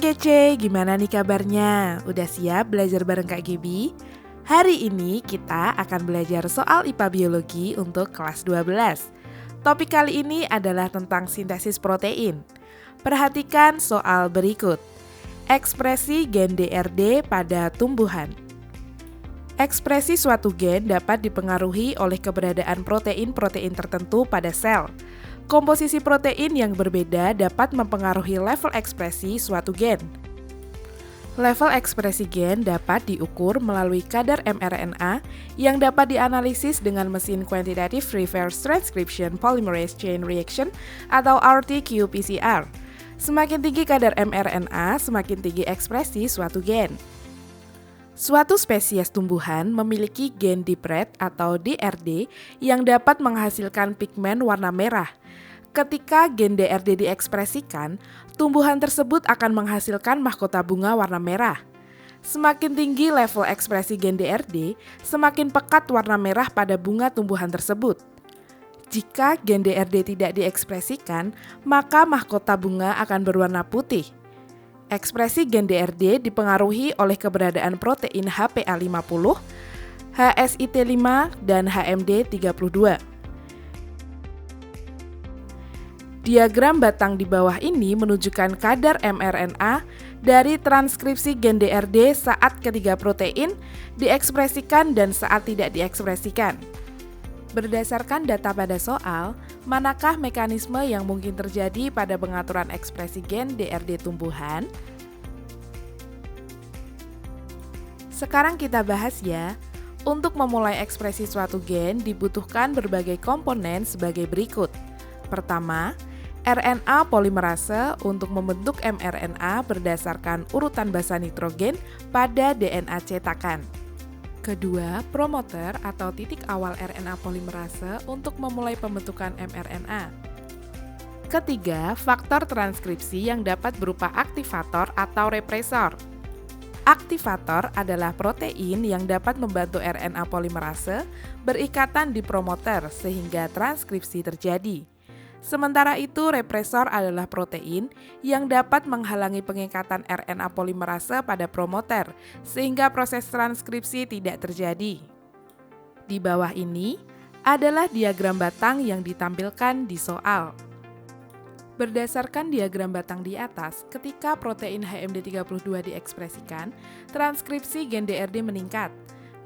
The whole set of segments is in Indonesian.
kece, gimana nih kabarnya? Udah siap belajar bareng Kak Gebi? Hari ini kita akan belajar soal IPA Biologi untuk kelas 12. Topik kali ini adalah tentang sintesis protein. Perhatikan soal berikut. Ekspresi gen DRD pada tumbuhan. Ekspresi suatu gen dapat dipengaruhi oleh keberadaan protein-protein tertentu pada sel. Komposisi protein yang berbeda dapat mempengaruhi level ekspresi suatu gen. Level ekspresi gen dapat diukur melalui kadar mRNA yang dapat dianalisis dengan mesin Quantitative Reverse Transcription Polymerase Chain Reaction atau RT-qPCR. Semakin tinggi kadar mRNA, semakin tinggi ekspresi suatu gen. Suatu spesies tumbuhan memiliki gen dipret atau DRD yang dapat menghasilkan pigmen warna merah. Ketika gen DRD diekspresikan, tumbuhan tersebut akan menghasilkan mahkota bunga warna merah. Semakin tinggi level ekspresi gen DRD, semakin pekat warna merah pada bunga tumbuhan tersebut. Jika gen DRD tidak diekspresikan, maka mahkota bunga akan berwarna putih. Ekspresi gen DRD dipengaruhi oleh keberadaan protein HPA50, HSIT5, dan HMD32. Diagram batang di bawah ini menunjukkan kadar mRNA dari transkripsi gen DRD saat ketiga protein diekspresikan dan saat tidak diekspresikan. Berdasarkan data pada soal, manakah mekanisme yang mungkin terjadi pada pengaturan ekspresi gen DRD tumbuhan? Sekarang kita bahas ya. Untuk memulai ekspresi suatu gen dibutuhkan berbagai komponen sebagai berikut. Pertama, RNA polimerase untuk membentuk mRNA berdasarkan urutan basa nitrogen pada DNA cetakan. Kedua, promoter atau titik awal RNA polimerase untuk memulai pembentukan mRNA. Ketiga, faktor transkripsi yang dapat berupa aktivator atau represor. Aktivator adalah protein yang dapat membantu RNA polimerase berikatan di promoter sehingga transkripsi terjadi. Sementara itu, represor adalah protein yang dapat menghalangi pengikatan RNA polimerase pada promoter, sehingga proses transkripsi tidak terjadi. Di bawah ini adalah diagram batang yang ditampilkan di soal. Berdasarkan diagram batang di atas, ketika protein HMD32 diekspresikan, transkripsi gen DRD meningkat.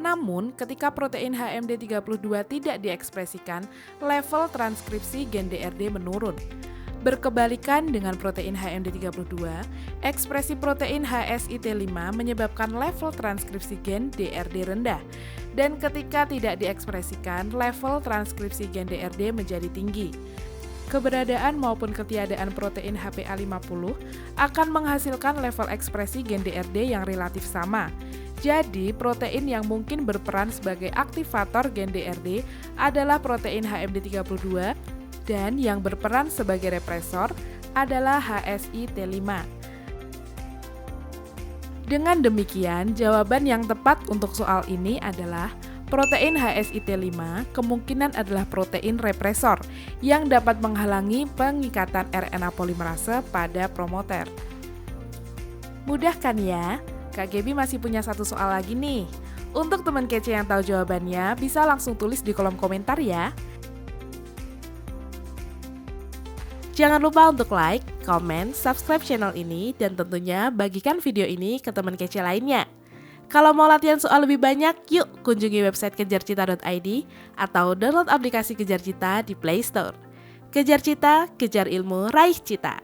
Namun, ketika protein HMD32 tidak diekspresikan, level transkripsi gen DRD menurun. Berkebalikan dengan protein HMD32, ekspresi protein HSIT5 menyebabkan level transkripsi gen DRD rendah. Dan ketika tidak diekspresikan, level transkripsi gen DRD menjadi tinggi. Keberadaan maupun ketiadaan protein HPA50 akan menghasilkan level ekspresi gen DRD yang relatif sama. Jadi, protein yang mungkin berperan sebagai aktivator gen DRD adalah protein HMD32 dan yang berperan sebagai represor adalah HSIT5. Dengan demikian, jawaban yang tepat untuk soal ini adalah protein HSIT5 kemungkinan adalah protein represor yang dapat menghalangi pengikatan RNA polimerase pada promoter. Mudah kan ya? Kak Gebi masih punya satu soal lagi nih. Untuk teman kece yang tahu jawabannya, bisa langsung tulis di kolom komentar ya. Jangan lupa untuk like, komen, subscribe channel ini, dan tentunya bagikan video ini ke teman kece lainnya. Kalau mau latihan soal lebih banyak, yuk kunjungi website kejarcita.id atau download aplikasi Kejar Cita di Play Store. Kejar Cita, kejar ilmu, raih cita.